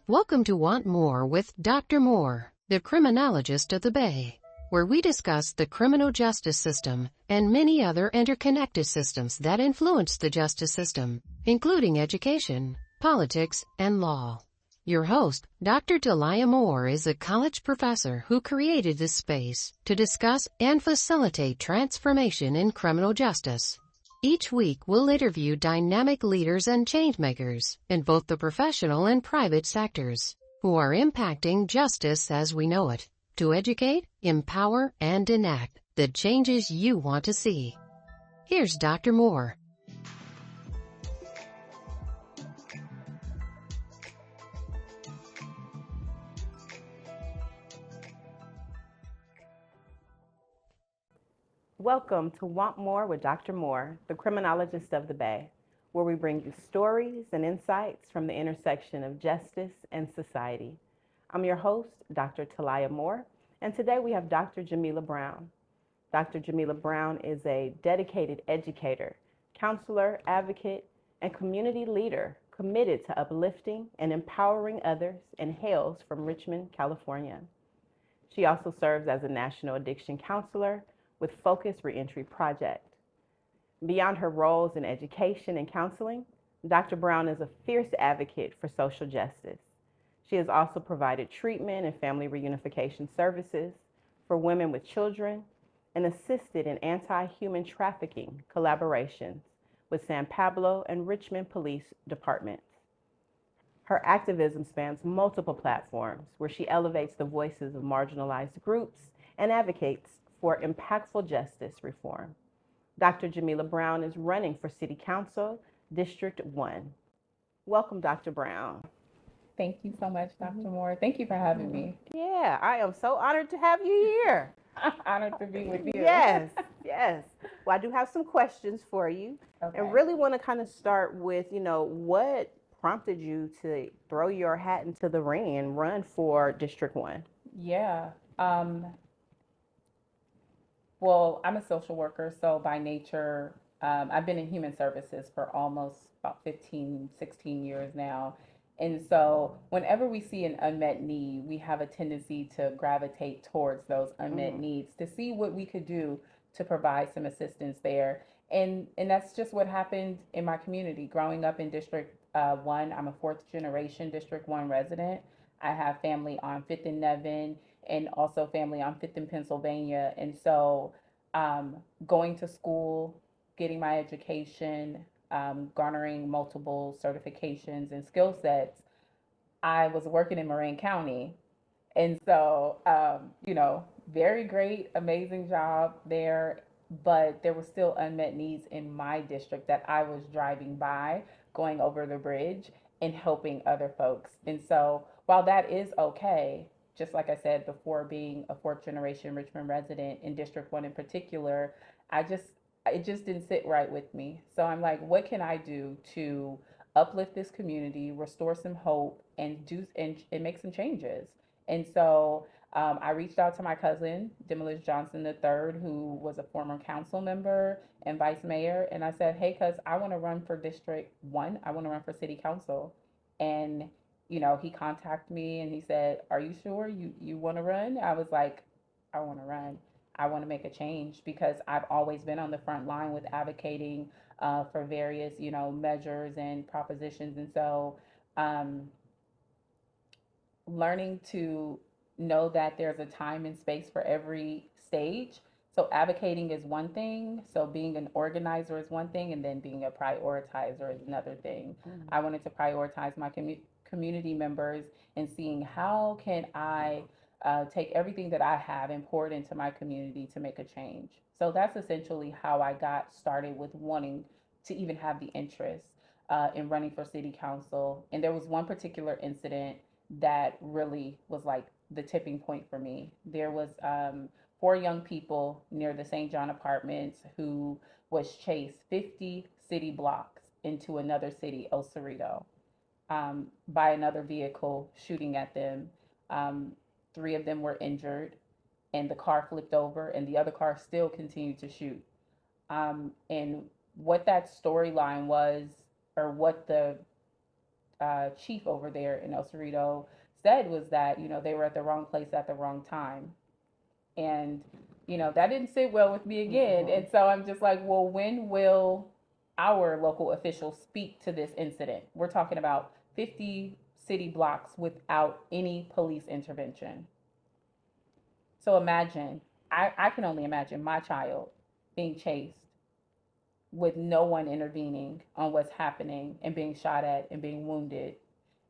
Welcome to Want More with Dr. Moore, the criminologist of the Bay, where we discuss the criminal justice system and many other interconnected systems that influence the justice system, including education, politics, and law. Your host, Dr. Jamelia Moore, is a college professor who created this space to discuss and facilitate transformation in criminal justice. Each week, we'll interview dynamic leaders and changemakers in both the professional and private sectors who are impacting justice as we know it to educate, empower, and enact the changes you want to see. Here's Dr. Moore. Welcome to Want More with Dr. Moore, the criminologist of the Bay, where we bring you stories and insights from the intersection of justice and society. I'm your host, Dr. Jamelia Moore, and today we have Dr. Jamelia Brown. Dr. Jamelia Brown is a dedicated educator, counselor, advocate, and community leader committed to uplifting and empowering others and hails from Richmond, California. She also serves as a national addiction counselor with Focus Reentry Project. Beyond her roles in education and counseling, Dr. Brown is a fierce advocate for social justice. She has also provided treatment and family reunification services for women with children and assisted in anti-human trafficking collaborations with San Pablo and Richmond police departments. Her activism spans multiple platforms where she elevates the voices of marginalized groups and advocates for impactful justice reform. Dr. Jamelia Brown is running for City Council, District 1. Welcome, Dr. Brown. Thank you so much, Dr. Moore. Thank you for having me. Yeah, I am so honored to have you here. Honored to be with you. Yes. Well, I do have some questions for you. Okay. And really want to kind of start with, what prompted you to throw your hat into the ring and run for District 1? Yeah. Well, I'm a social worker, so by nature, I've been in human services for almost about 15, 16 years now. And so whenever we see an unmet need, we have a tendency to gravitate towards those unmet needs to see what we could do to provide some assistance there. And that's just what happened in my community. Growing up in District 1, I'm a fourth generation District 1 resident. I have family on 5th and Nevin and also family on 5th and Pennsylvania. And so going to school, getting my education, garnering multiple certifications and skill sets, I was working in Marin County. And so, very great, amazing job there. But there were still unmet needs in my district that I was driving by, going over the bridge and helping other folks. And so while that is okay, just like I said before, being a fourth generation Richmond resident in District 1 in particular, it just didn't sit right with me. So I'm like, what can I do to uplift this community, restore some hope, and make some changes? And so I reached out to my cousin, Demolish Johnson III, who was a former council member and vice mayor. And I said, hey, cuz I want to run for District 1. I want to run for city council. And he contacted me and he said, are you sure you want to run? I was like, I want to run. I want to make a change because I've always been on the front line with advocating for various, measures and propositions. And so learning to know that there's a time and space for every stage. So advocating is one thing. So being an organizer is one thing. And then being a prioritizer is another thing. Mm-hmm. I wanted to prioritize my community members and seeing how can I take everything that I have and pour it into my community to make a change. So that's essentially how I got started with wanting to even have the interest in running for city council. And there was one particular incident that really was like the tipping point for me. There was 4 young people near the St. John Apartments who was chased 50 city blocks into another city, El Cerrito, by another vehicle shooting at them. 3 of them were injured and the car flipped over and the other car still continued to shoot. And what that storyline was, or what the chief over there in El Cerrito said was that, they were at the wrong place at the wrong time. And, that didn't sit well with me again. And so I'm just like, well, when will our local officials speak to this incident? We're talking about 50 city blocks without any police intervention. So imagine, I can only imagine my child being chased with no one intervening on what's happening and being shot at and being wounded.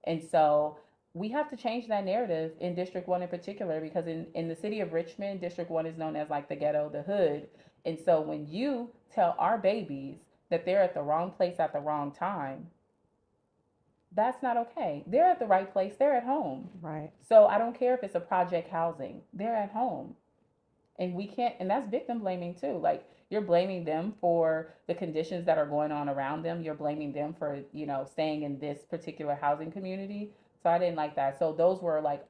And so we have to change that narrative in District 1 in particular, because in the city of Richmond, District 1 is known as like the ghetto, the hood. And so when you tell our babies that they're at the wrong place at the wrong time, that's not okay. They're at the right place, they're at home. Right. So I don't care if it's a project housing, they're at home. And we can't, and that's victim blaming too. Like, you're blaming them for the conditions that are going on around them. You're blaming them for, staying in this particular housing community. So I didn't like that. So those were like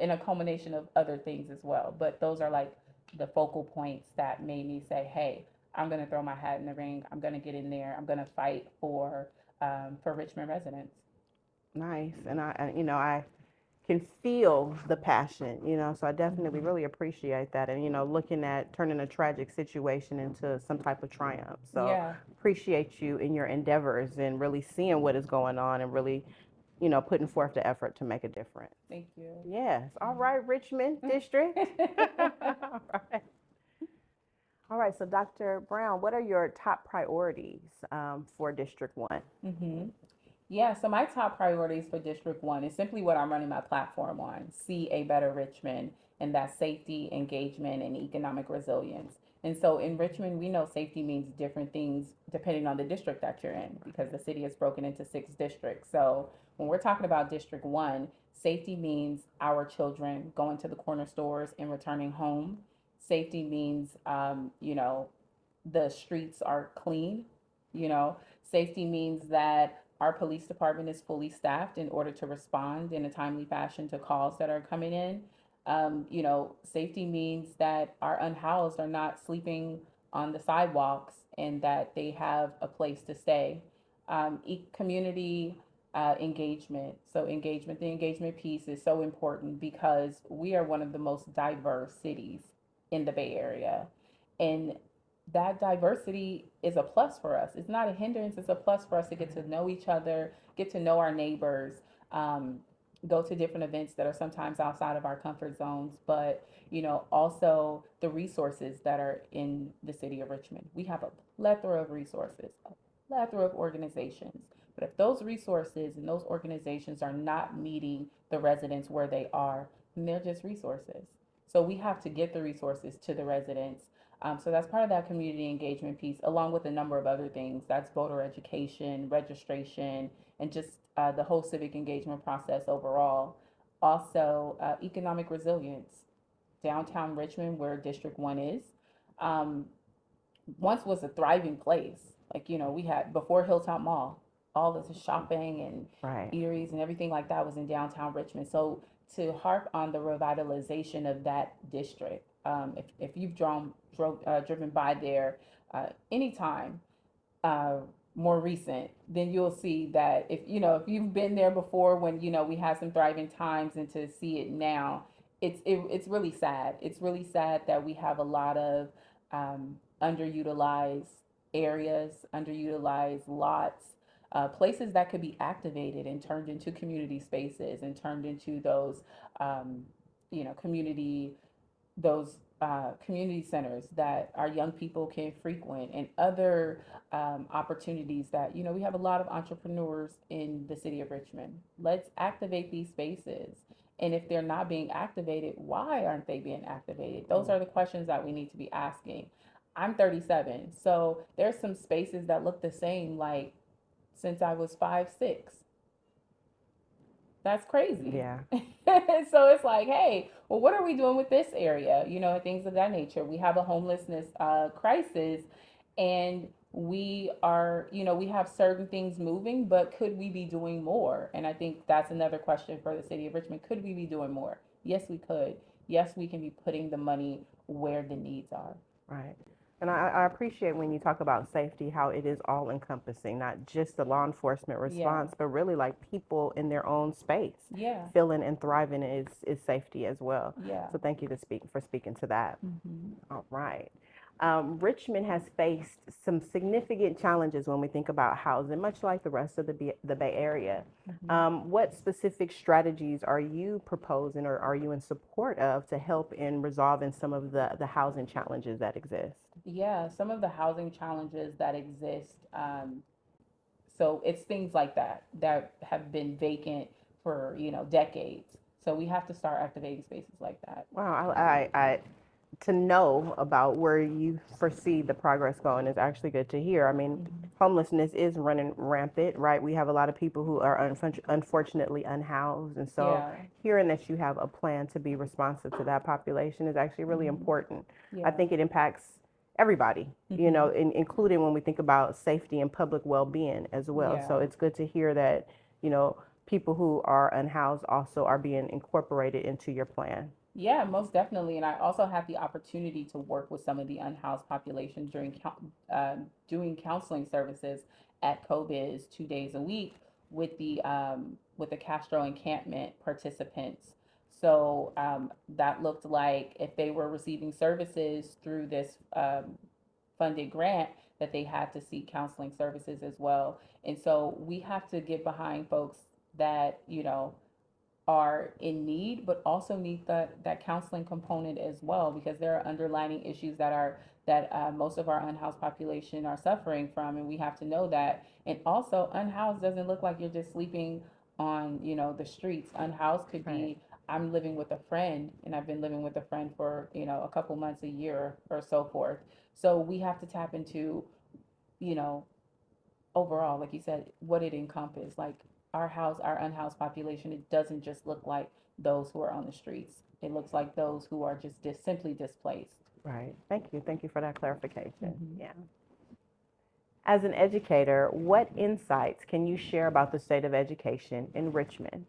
in a culmination of other things as well. But those are like the focal points that made me say, hey, I'm going to throw my hat in the ring. I'm going to get in there. I'm going to fight for Richmond residents. Nice. And I can feel the passion, so I definitely really appreciate that. And, looking at turning a tragic situation into some type of triumph. So Yeah. appreciate you in your endeavors and really seeing what is going on and really, putting forth the effort to make a difference. Thank you. Yes. All right, Richmond District. All right. All right. So, Dr. Brown, what are your top priorities for District 1? Mm-hmm. Yeah, so my top priorities for District 1 is simply what I'm running my platform on: see a better Richmond, and that's safety, engagement, and economic resilience. And so in Richmond, we know safety means different things depending on the district that you're in, because the city is broken into 6 districts. So when we're talking about District 1, safety means our children going to the corner stores and returning home. Safety means, the streets are clean. Safety means that our police department is fully staffed in order to respond in a timely fashion to calls that are coming in. Safety means that our unhoused are not sleeping on the sidewalks and that they have a place to stay. Community engagement. So the engagement piece is so important because we are one of the most diverse cities in the Bay Area. And that diversity is a plus for us. It's not a hindrance, it's a plus for us to get to know each other, get to know our neighbors, go to different events that are sometimes outside of our comfort zones, but also the resources that are in the city of Richmond. We have a plethora of resources, a plethora of organizations. But if those resources and those organizations are not meeting the residents where they are, then they're just resources. So we have to get the resources to the residents. So that's part of that community engagement piece, along with a number of other things. That's voter education, registration, and just the whole civic engagement process overall. Also, economic resilience. Downtown Richmond, where District 1 is, once was a thriving place. Like, we had, before Hilltop Mall, all of the shopping and Right. eateries and everything like that was in downtown Richmond. So to harp on the revitalization of that district, if you've driven by there anytime more recent, then you'll see that if you've been there before when we had some thriving times, and to see it now, it's really sad. It's really sad that we have a lot of underutilized areas, underutilized lots, places that could be activated and turned into community spaces and turned into those community those community centers that our young people can frequent, and other opportunities that, we have a lot of entrepreneurs in the city of Richmond. Let's activate these spaces. And if they're not being activated, why aren't they being activated? Those are the questions that we need to be asking. I'm 37, so there's some spaces that look the same, like since I was 5, 6. That's crazy. Yeah. So it's like, hey, well, what are we doing with this area? Things of that nature. We have a homelessness crisis, and we are, we have certain things moving, but could we be doing more? And I think that's another question for the city of Richmond. Could we be doing more? Yes, we could. Yes, we can be putting the money where the needs are. Right. And I appreciate when you talk about safety, how it is all encompassing, not just the law enforcement Yeah, response, but really like people in their own space yeah, feeling and thriving is safety as well. yeah. So thank you for speaking to that. Hmm. All right. Richmond has faced some significant challenges when we think about housing, much like the rest of the Bay Area. Hmm. What specific strategies are you proposing or are you in support of to help in resolving some of the housing challenges that exist? Yeah, some of the housing challenges that exist. So it's things like that that have been vacant for, decades. So we have to start activating spaces like that. Wow, to know about where you foresee the progress going is actually good to hear. I mean, Hmm. homelessness is running rampant, right? We have a lot of people who are unfortunately unhoused. And so Yeah. hearing that you have a plan to be responsive to that population is actually really Hmm. important. I Yeah. think it impacts everybody, Hmm. including when we think about safety and public well-being as well. So Yeah. it's good to hear that, you know, people who are unhoused also are being incorporated into your plan. Yeah, most definitely. And I also had the opportunity to work with some of the unhoused population during doing counseling services at COBIZ 2 days a week with the Castro encampment participants. So that looked like if they were receiving services through this funded grant, that they had to seek counseling services as well. And so we have to get behind folks that, are in need, but also need that counseling component as well, because there are underlying issues that most of our unhoused population are suffering from, and we have to know that. And also, unhoused doesn't look like you're just sleeping on the streets. Unhoused could Right. be I'm living with a friend, and I've been living with a friend for a couple months, a year, or so forth. So we have to tap into you know overall, like you said, what it encompasses. Like our unhoused population, it doesn't just look like those who are on the streets. It looks like those who are just simply displaced. Right. Thank you. Thank you for that clarification. Hmm. Yeah. As an educator, what insights can you share about the state of education in Richmond?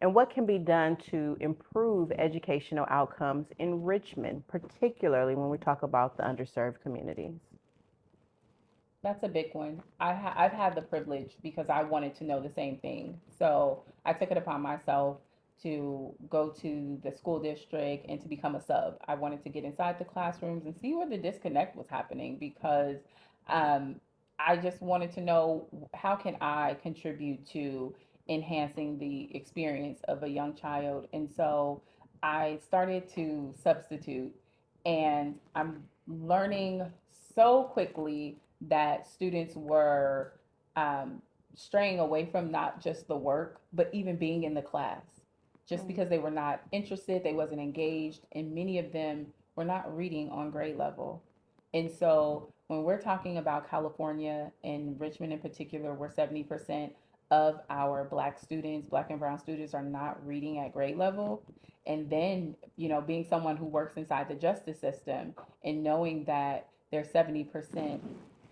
And what can be done to improve educational outcomes in Richmond, particularly when we talk about the underserved communities? That's a big one. I've had the privilege because I wanted to know the same thing. So I took it upon myself to go to the school district and to become a sub. I wanted to get inside the classrooms and see where the disconnect was happening, because um, I just wanted to know how can I contribute to enhancing the experience of a young child. And so I started to substitute, and I'm learning so quickly that students were um, straying away from not just the work, but even being in the class, just because they were not interested, they wasn't engaged, and many of them were not reading on grade level. And so when we're talking about California and Richmond in particular, where 70% of our black students, black and brown students, are not reading at grade level. And then, being someone who works inside the justice system and knowing that they're 70%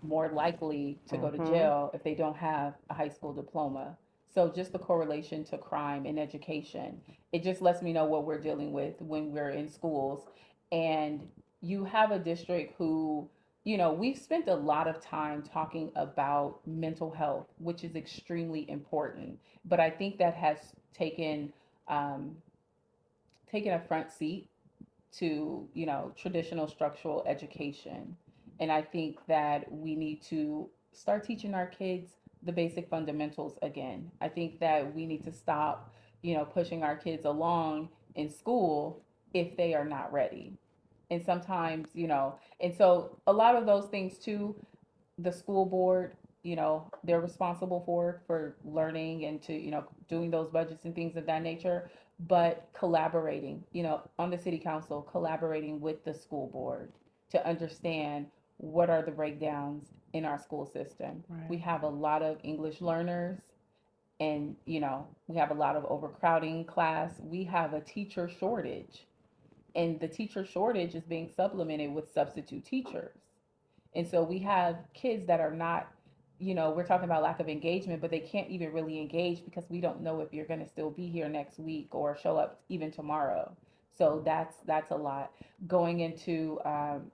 more likely to go to Mm-hmm. jail if they don't have a high school diploma. So just the correlation to crime and education, it just lets me know what we're dealing with when we're in schools. And you have a district who, we've spent a lot of time talking about mental health, which is extremely important. But I think that has taken um, taken a front seat to traditional structural education. And I think that we need to start teaching our kids the basic fundamentals again. I think that we need to stop pushing our kids along in school if they are not ready. And sometimes and so a lot of those things too, the school board, they're responsible for learning and to doing those budgets and things of that nature. But collaborating, on the city council, collaborating with the school board to understand what are the breakdowns in our school system. We Right. have a lot of English learners, and we have a lot of overcrowding class. We have a teacher shortage, and the teacher shortage is being supplemented with substitute teachers. And so we have kids that are not, we're talking about lack of engagement, but they can't even really engage because we don't know if you're going to still be here next week or show up even tomorrow. So that's a lot. Going into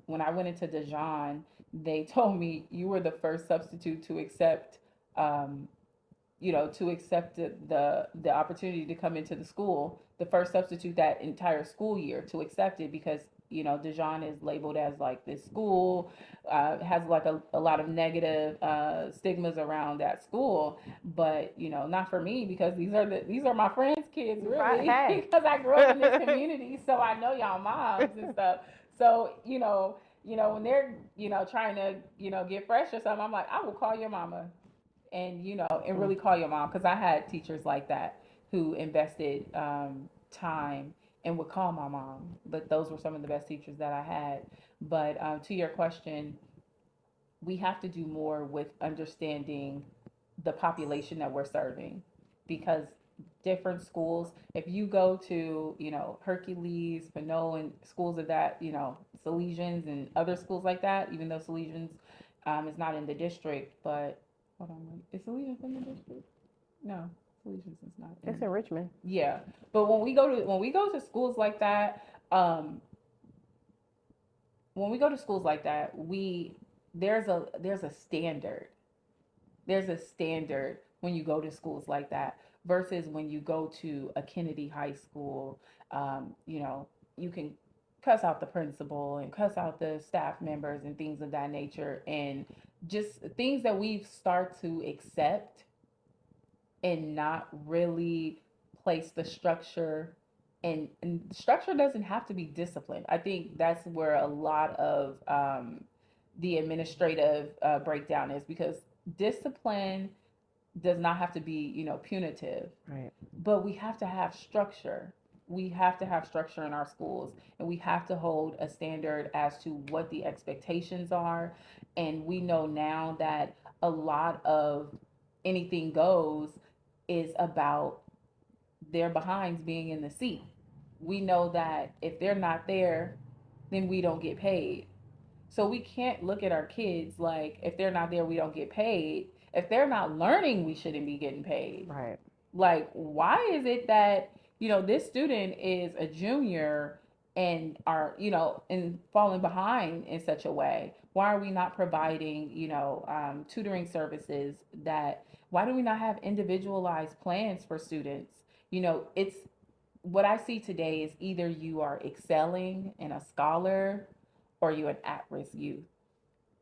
when I went into Dijon, they told me you were the first substitute to accept um, to accept the opportunity to come into the school, the first substitute that entire school year to accept it, because Dijon is labeled as like this school, has like a lot of negative stigmas around that school, but not for me, because these are my friends' kids, Right. really, Hey. because I grew up in this community, so I know y'all moms and stuff. So when they're trying to get fresh or something, I'm like, I will call your mama, and and really call your mom, because I had teachers like that who invested time and would call my mom. But those were some of the best teachers that I had. But to your question, we have to do more with understanding the population that we're serving, because different schools, if you go to Hercules, Pinot, and schools of that, Salesians and other schools like that, even though Salesians is not in the district, but hold on, is Salesians in the district? No, Salesians is not It's in. in Richmond. Yeah, but when we go to schools like that, when we go to schools like that, we there's a standard. There's a standard when you go to schools like that versus when you go to a Kennedy High School. You can cuss out the principal and cuss out the staff members and things of that nature, and just things that we've start to accept and not really place the structure. And structure doesn't have to be discipline. I think that's where a lot of the administrative breakdown is, because discipline does not have to be punitive, Right. but we have to have structure. We have to have structure in our schools, and we have to hold a standard as to what the expectations are. And we know now that a lot of anything goes is about their behinds being in the seat. We know that if they're not there, then we don't get paid. So we can't look at our kids like, if they're not there, we don't get paid. If they're not learning, we shouldn't be getting paid. Right. Like, why is it that this student is a junior and are and falling behind in such a way? Why are we not providing tutoring services? That Why do we not have individualized plans for students? It's what I see today is either you are excelling and a scholar, or you're an at-risk youth.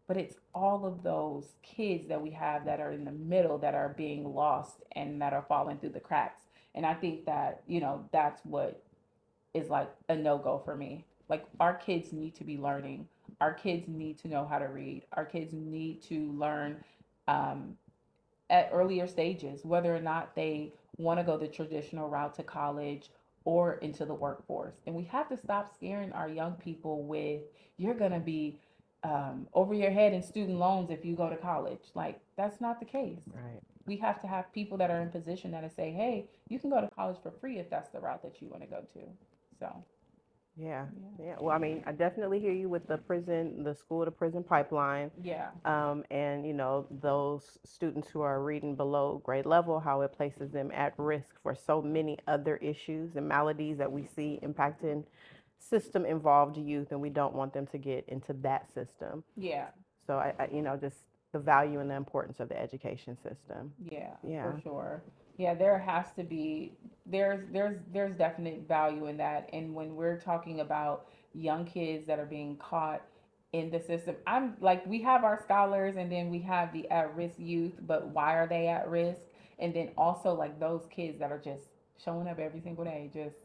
But it's all of those kids that we have that are in the middle, that are being lost and that are falling through the cracks. And I think that, that's what is like a no-go for me. Like, our kids need to be learning. Our kids need to know how to read. Our kids need to learn um, at earlier stages, whether or not they want to go the traditional route to college or into the workforce. And we have to stop scaring our young people with, you're going to be over your head in student loans if you go to college. Like, that's not the case. Right. We have to have people that are in position that say, hey, you can go to college for free if that's the route that you want to go to. So, Yeah. yeah. Yeah. Well, I mean, I definitely hear you with the school to prison pipeline. Yeah. And those students who are reading below grade level, how it places them at risk for so many other issues and maladies that we see impacting system involved youth, and we don't want them to get into that system. Yeah. So just the value and the importance of the education system. Yeah, Yeah. for sure. Yeah, there has to be there's definite value in that. And when we're talking about young kids that are being caught in the system, I'm like, we have our scholars and then we have the at-risk youth, but why are they at risk? And then also, like, those kids that are just showing up every single day, just,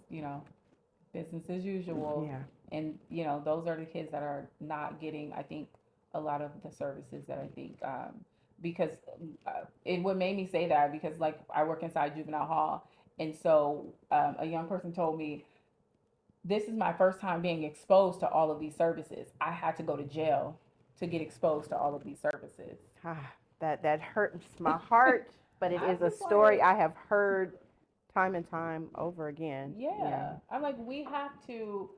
business as usual. Yeah. And those are the kids that are not getting, I think, a lot of the services that I think, because it what made me say that, because, like, I work inside juvenile hall, and so a young person told me, this is my first time being exposed to all of these services. I had to go to jail to get exposed to all of these services. That hurts my heart, but it I is a just story wanna- I have heard time and time over again. Yeah. I'm like, we have to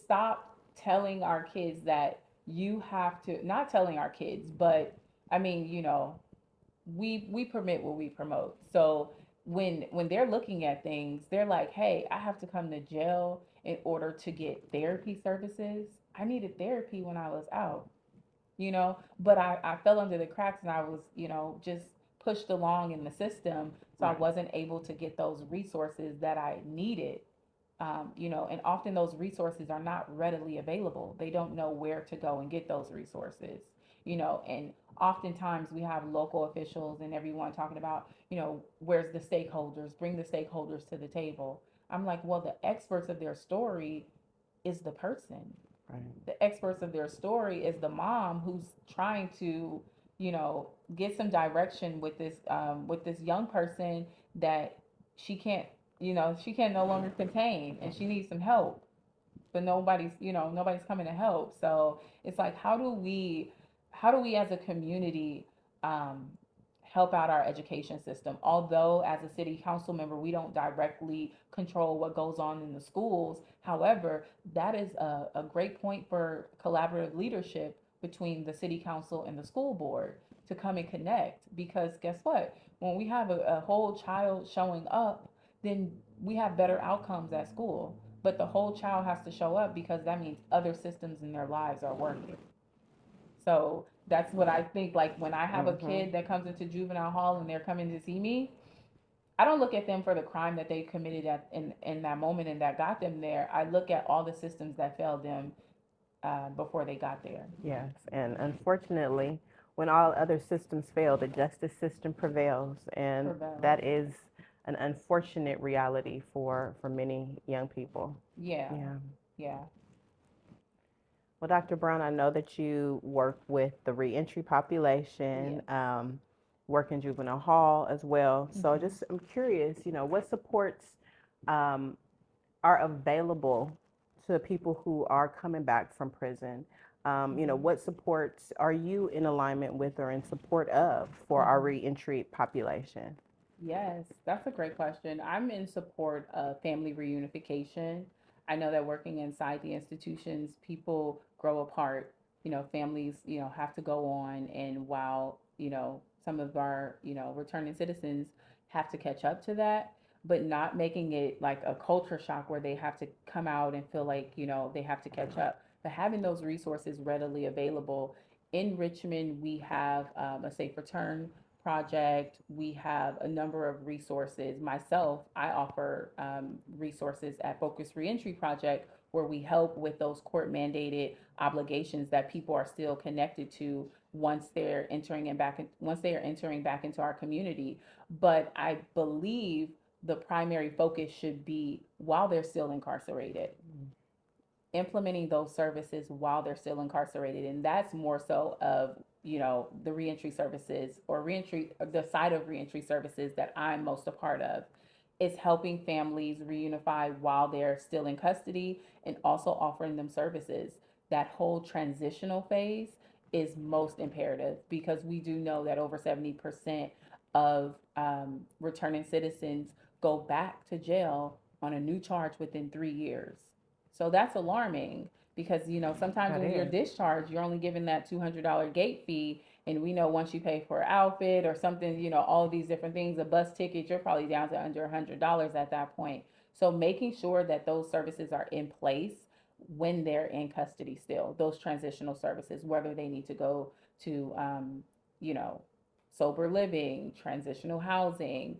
stop telling our kids that you have to, not telling our kids, but I mean, we permit what we promote. So when they're looking at things, they're like, hey, I have to come to jail in order to get therapy services. I needed therapy when I was out, but I fell under the cracks and I was, just pushed along in the system. So I Right. wasn't able to get those resources that I needed. And often those resources are not readily available. They don't know where to go and get those resources, and oftentimes we have local officials and everyone talking about, where's the stakeholders, bring the stakeholders to the table. I'm like, well, the experts of their story is the person. Right. The experts of their story is the mom who's trying to, get some direction with this young person that she can't, she can no longer contain, and she needs some help, but nobody's coming to help. So it's like, how do we as a community, um, help out our education system? Although as a city council member, we don't directly control what goes on in the schools. However, that is a great point for collaborative leadership between the city council and the school board to come and connect. Because guess what? When we have a whole child showing up, then we have better outcomes at school. But the whole child has to show up because that means other systems in their lives are working. So that's what I think. Like when I have a Mm-hmm. kid that comes into juvenile hall and they're coming to see me, I don't look at them for the crime that they committed in that moment and that got them there. I look at all the systems that failed them before they got there. Yes, and unfortunately, when all other systems fail, the justice system prevails, and Prevails. that is an unfortunate reality for many young people. Yeah, Yeah. yeah. Well, Dr. Brown, I know that you work with the reentry population, Yes. work in juvenile hall as well. So Hmm. just I'm curious, what supports um, are available to people who are coming back from prison? Hmm. What supports are you in alignment with or in support of for our Hmm. reentry population? Yes, that's a great question. I'm in support of family reunification. I know that working inside the institutions, people grow apart. Families, have to go on. And while, some of our, returning citizens have to catch up to that, but not making it like a culture shock where they have to come out and feel like, they have to catch up. But having those resources readily available in Richmond, we have a safe return project. We have a number of resources. Myself, I offer resources at Focus Reentry Project where we help with those court mandated obligations that people are still connected to once they are entering back into our community. But I believe the primary focus should be while they're still incarcerated, implementing those services while they're still incarcerated. And that's more so of, the reentry services or reentry, the side of reentry services that I'm most a part of is helping families reunify while they're still in custody and also offering them services. That whole transitional phase is most imperative because we do know that over 70% of returning citizens go back to jail on a new charge within 3 years. So that's alarming because, sometimes That when you're is. discharged, you're only given that $200 gate fee. And we know once you pay for an outfit or something, all of these different things, a bus ticket, you're probably down to under $100 at that point. So making sure that those services are in place when they're in custody still, those transitional services, whether they need to go to, you know, sober living, transitional housing,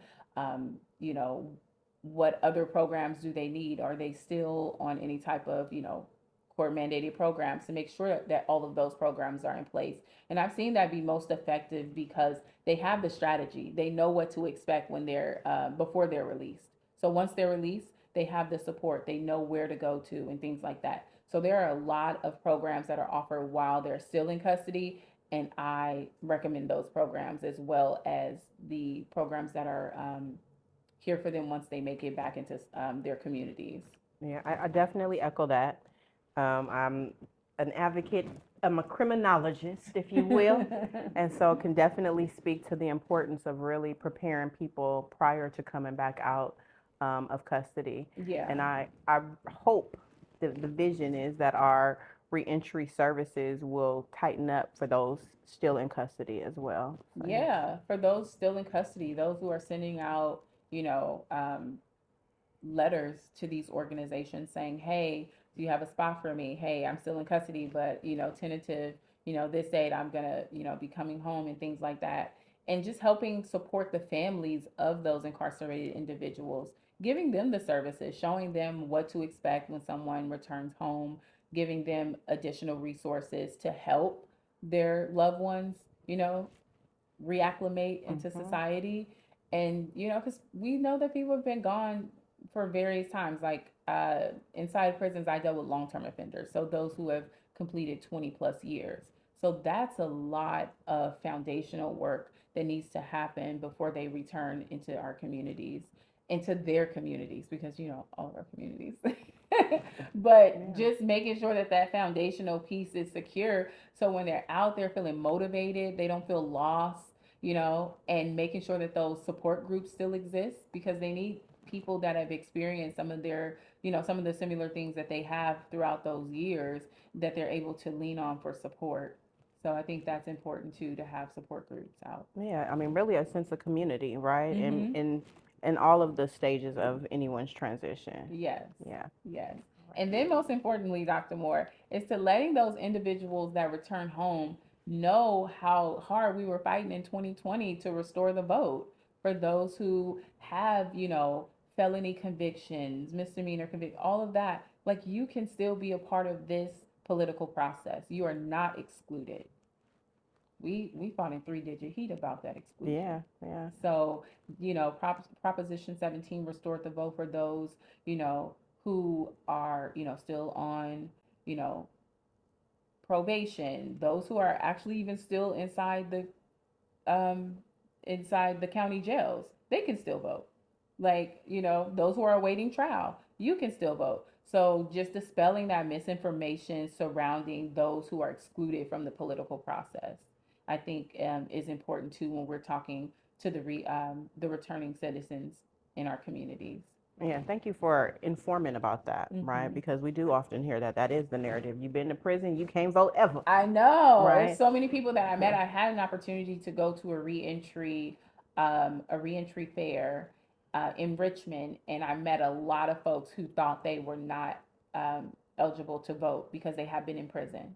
what other programs do they need? Are they still on any type of, court mandated programs to make sure that all of those programs are in place? And I've seen that be most effective because they have the strategy. They know what to expect when they're before they're released. So once they're released, they have the support. They know where to go to and things like that. So there are a lot of programs that are offered while they're still in custody, and I recommend those programs as well as the programs that are here for them once they make it back into their communities. Yeah, I definitely echo that. I'm an advocate, I'm a criminologist, if you will, and so can definitely speak to the importance of really preparing people prior to coming back out of custody. Yeah. And I hope the vision is that our reentry services will tighten up for those still in custody as well. So, yeah. Yeah, for those still in custody, those who are sending out, you know, letters to these organizations saying, hey, do you have a spot for me? Hey, I'm still in custody, but, you know, tentative, you know, this date I'm going to, you know, be coming home and things like that. And just helping support the families of those incarcerated individuals, giving them the services, showing them what to expect when someone returns home, giving them additional resources to help their loved ones, you know, reacclimate into society. And, you know, because we know that people have been gone for various times. Like inside prisons, I dealt with long term offenders. So those who have completed 20 plus years. So that's a lot of foundational work that needs to happen before they return into our communities, into their communities, because, you know, all of our communities. But just making sure that that foundational piece is secure, so when they're out there feeling motivated, they don't feel lost, you know, and making sure that those support groups still exist, because they need people that have experienced some of their, you know, some of the similar things that they have throughout those years, that they're able to lean on for support. So I think that's important too, to have support groups out. Yeah, I mean, really a sense of community, right? And Mm-hmm. in all of the stages of anyone's transition. Yes. Yeah. Yes. And then most importantly, Dr. Moore, is to letting those individuals that return home know how hard we were fighting in 2020 to restore the vote for those who have, you know, felony convictions, misdemeanor convict, all of that. Like, you can still be a part of this political process. You are not excluded. We fought in three-digit heat about that exclusion. Yeah, yeah. So, you know, Proposition 17 restored the vote for those, you know, who are, you know, still on, you know, probation, those who are actually even still um inside the county jails, they can still vote. Like, you know, those who are awaiting trial, you can still vote. So just dispelling that misinformation surrounding those who are excluded from the political process, I think, is important too when we're talking to the returning citizens in our communities. Yeah, thank you for informing about that, right? Mm-hmm. Because we do often hear that that is the narrative. You've been to prison, you can't vote ever, I know. There's right? so many people that I met. Yeah. I had an opportunity to go to a reentry fair in Richmond, and I met a lot of folks who thought they were not eligible to vote because they have been in prison.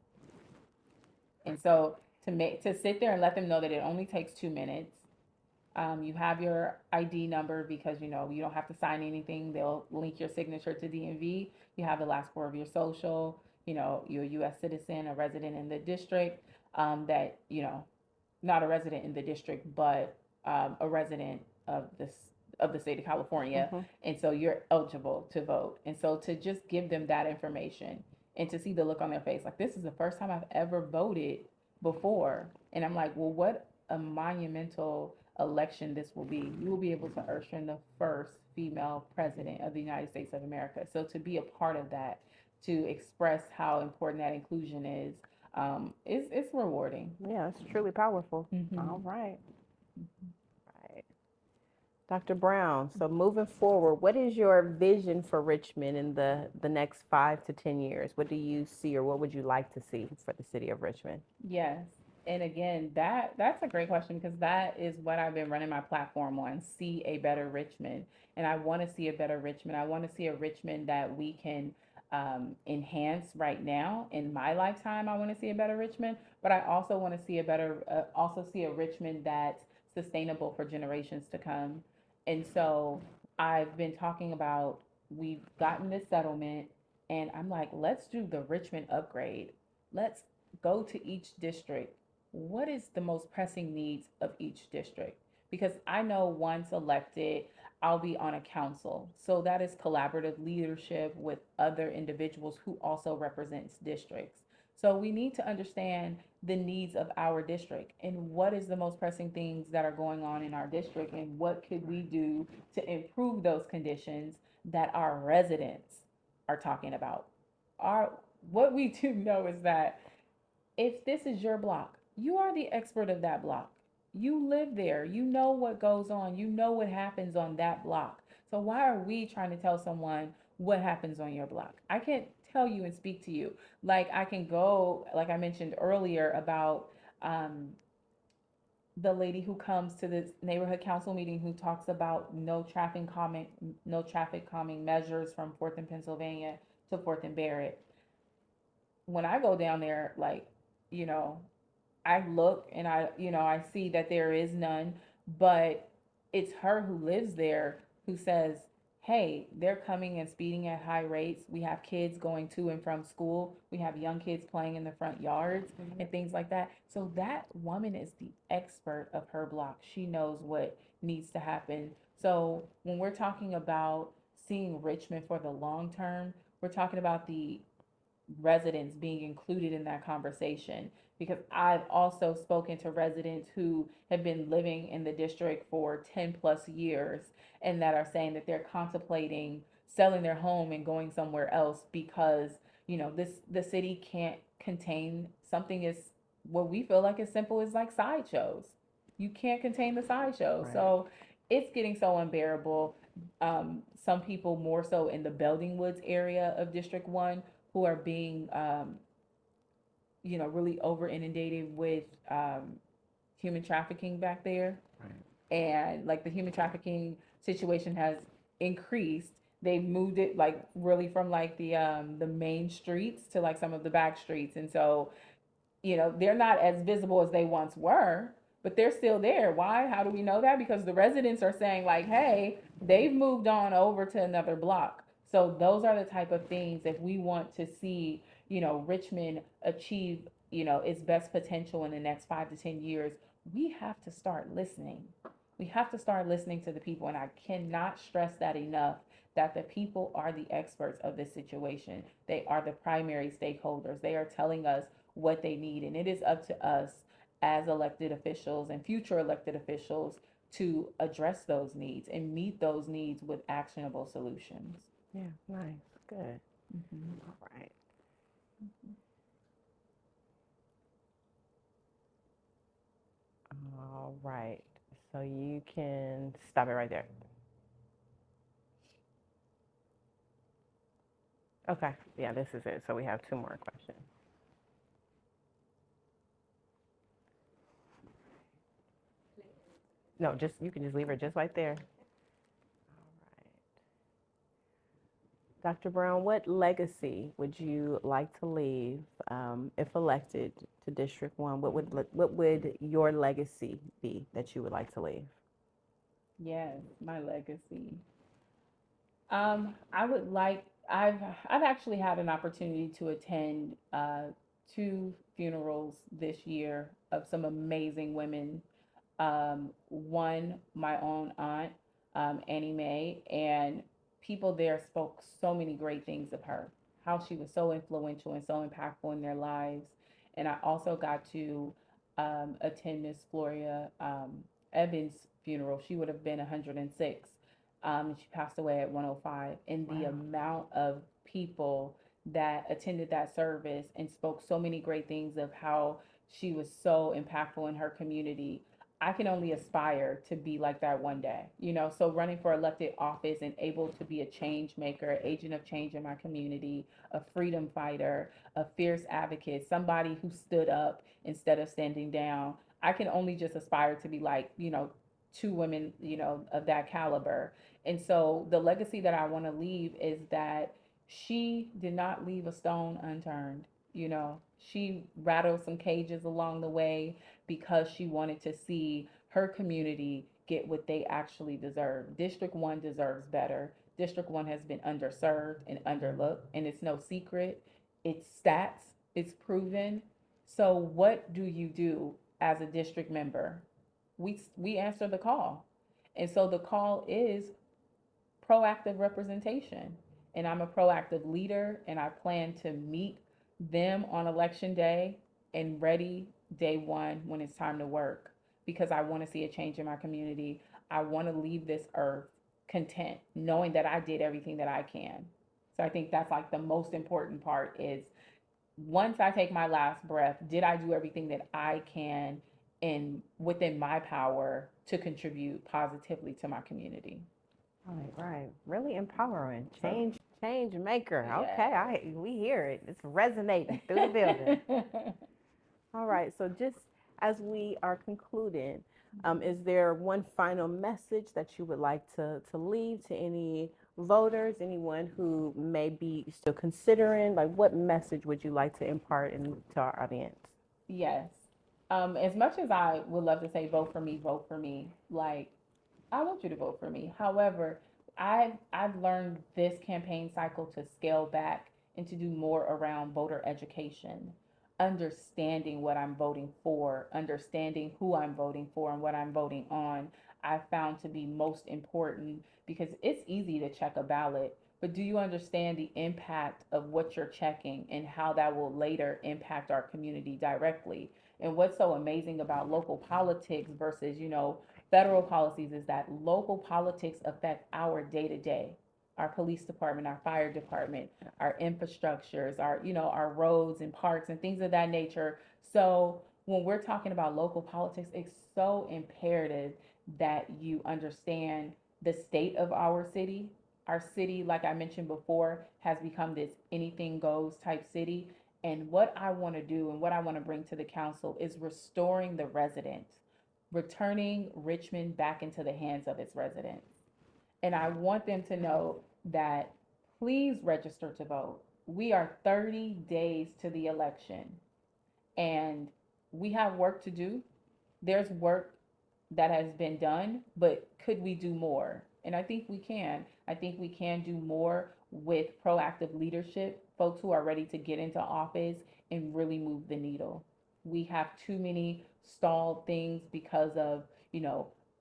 And so to sit there and let them know that it only takes 2 minutes. You have your ID number, because, you know, you don't have to sign anything. They'll link your signature to DMV. You have the last four of your social. You know, you're a U.S. citizen, a resident in the district. That, you know, not a resident in the district, but a resident of the state of California, Mm-hmm. and so you're eligible to vote. And so to just give them that information and to see the look on their face, like, this is the first time I've ever voted before, and I'm like, well, what a monumental election this will be. You will be able to usher in the first female president of the United States of America. So to be a part of that, to express how important that inclusion is, it's rewarding. Yeah, it's truly powerful. Mm-hmm. All right. Right. Dr. Brown, so moving forward, what is your vision for Richmond in the next 5 to 10 years? What do you see, or what would you like to see for the city of Richmond? Yes. And again, that's a great question, because that is what I've been running my platform on, see a better Richmond. And I want to see a better Richmond. I want to see a Richmond that we can enhance right now. In my lifetime, I want to see a better Richmond, but I also want to see also see a Richmond that's sustainable for generations to come. And so I've been talking about, we've gotten this settlement, and I'm like, let's do the Richmond upgrade. Let's go to each district. What is the most pressing needs of each district? Because I know once elected, I'll be on a council. So that is collaborative leadership with other individuals who also represents districts. So we need to understand the needs of our district and what is the most pressing things that are going on in our district, and what could we do to improve those conditions that our residents are talking about. Our What we do know is that if this is your block, you are the expert of that block. You live there. You know what goes on. You know what happens on that block. So why are we trying to tell someone what happens on your block? I can't tell you and speak to you. Like, I can go, like I mentioned earlier about um, the lady who comes to this neighborhood council meeting who talks about no traffic calming measures from 4th and Pennsylvania to 4th and Barrett. When I go down there, like, you know, I look and I see that there is none, but it's her who lives there who says, hey, they're coming and speeding at high rates. We have kids going to and from school. We have young kids playing in the front yards and things like that. So that woman is the expert of her block. She knows what needs to happen. So when we're talking about seeing Richmond for the long term, we're talking about the residents being included in that conversation, because I've also spoken to residents who have been living in the district for 10 plus years and that are saying that they're contemplating selling their home and going somewhere else because, the city can't contain something as what we feel like as simple as like sideshows. You can't contain the sideshows. Right. So it's getting so unbearable. Some people more so in the Belding Woods area of District 1 who are being, really over inundated with human trafficking back there. Right. And like the human trafficking situation has increased. They've moved it like really from like the main streets to like some of the back streets. And so, they're not as visible as they once were, but they're still there. Why? How do we know that? Because the residents are saying like, hey, they've moved on over to another block. So those are the type of things, if we want to see, Richmond achieve, its best potential in the next 5 to 10 years, we have to start listening. We have to start listening to the people. And I cannot stress that enough, that the people are the experts of this situation. They are the primary stakeholders. They are telling us what they need. And it is up to us as elected officials and future elected officials to address those needs and meet those needs with actionable solutions. Yeah, nice. Good. Mm-hmm. All right. All right. So you can stop it right there. Okay. Yeah, this is it. So we have two more questions. No, you can just leave her just right there. All right. Dr. Brown, what legacy would you like to leave if elected to District 1? What would your legacy be that you would like to leave? Yes, my legacy. I would like. I've actually had an opportunity to attend two funerals this year of some amazing women. One, my own aunt, Annie Mae, and people there spoke so many great things of her, how she was so influential and so impactful in their lives. And I also got to attend Miss Floria Evans' funeral. She would have been 106. And she passed away at 105. And the Wow. amount of people that attended that service and spoke so many great things of how she was so impactful in her community. I can only aspire to be like that one day, So running for elected office and able to be a change maker, agent of change in my community, a freedom fighter, a fierce advocate, somebody who stood up instead of standing down. I can only just aspire to be like, two women, of that caliber. And so the legacy that I want to leave is that she did not leave a stone unturned. She rattled some cages along the way because she wanted to see her community get what they actually deserve. District 1 deserves better. District 1 has been underserved and underlooked, and it's no secret. It's stats, it's proven. So, what do you do as a district member? We answer the call. And so the call is proactive representation. And I'm a proactive leader, and I plan to meet them on election day and ready day one when it's time to work, because I want to see a change in my community. I want to leave this earth content, knowing that I did everything that I can. So I think that's like the most important part is, once I take my last breath, did I do everything that I can and within my power to contribute positively to my community? Right, right. Really empowering. Change maker. Okay, we hear it. It's resonating through the building. All right, so just as we are concluding, Is there one final message that you would like to leave to any voters, anyone who may be still considering? Like, what message would you like to impart into our audience? Yes. As much as I would love to say vote for me, like I want you to vote for me. However, I've learned this campaign cycle to scale back and to do more around voter education, understanding what I'm voting for, understanding who I'm voting for and what I'm voting on. I found to be most important because it's easy to check a ballot, but do you understand the impact of what you're checking and how that will later impact our community directly? And what's so amazing about local politics versus, federal policies is that local politics affect our day to day, our police department, our fire department, our infrastructures, our roads and parks and things of that nature. So when we're talking about local politics, it's so imperative that you understand the state of our city. Our city, like I mentioned before, has become this anything goes type city. And what I want to do and what I want to bring to the council is restoring the resident, returning Richmond back into the hands of its residents. And I want them to know that please register to vote. We are 30 days to the election and we have work to do. There's work that has been done, but could we do more? And I think we can. I think we can do more with proactive leadership, folks who are ready to get into office and really move the needle. We have too many stalled things because of,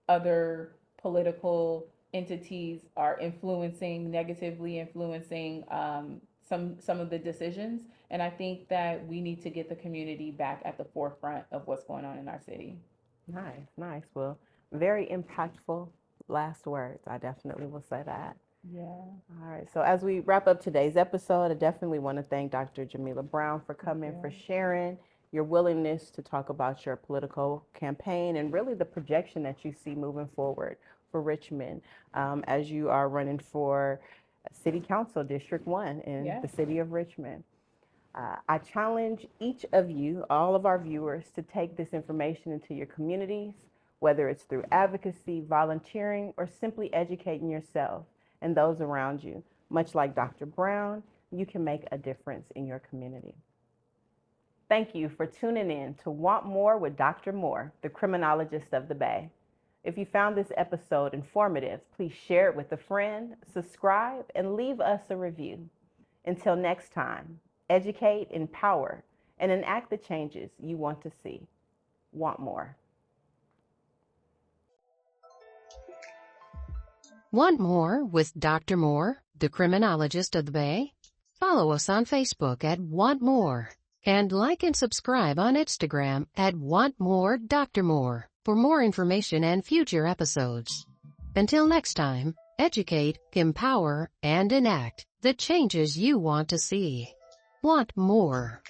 other political entities are negatively influencing some of the decisions. And I think that we need to get the community back at the forefront of what's going on in our city. Nice, nice. Well, very impactful last words. I definitely will say that. Yeah. All right. So as we wrap up today's episode, I definitely want to thank Dr. Jamelia Brown for coming, for sharing your willingness to talk about your political campaign and really the projection that you see moving forward for Richmond as you are running for City Council District 1 in the city of Richmond. I challenge each of you, all of our viewers, to take this information into your communities, whether it's through advocacy, volunteering, or simply educating yourself and those around you. Much like Dr. Brown, you can make a difference in your community. Thank you for tuning in to Want More with Dr. Moore, the criminologist of the Bay. If you found this episode informative, please share it with a friend, subscribe, and leave us a review. Until next time, educate, empower, and enact the changes you want to see. Want more. Want more with Dr. Moore, the criminologist of the Bay? Follow us on Facebook at Want More and like and subscribe on Instagram at Want More Dr. Moore for more information and future episodes. Until next time, educate, empower, and enact the changes you want to see. Want more.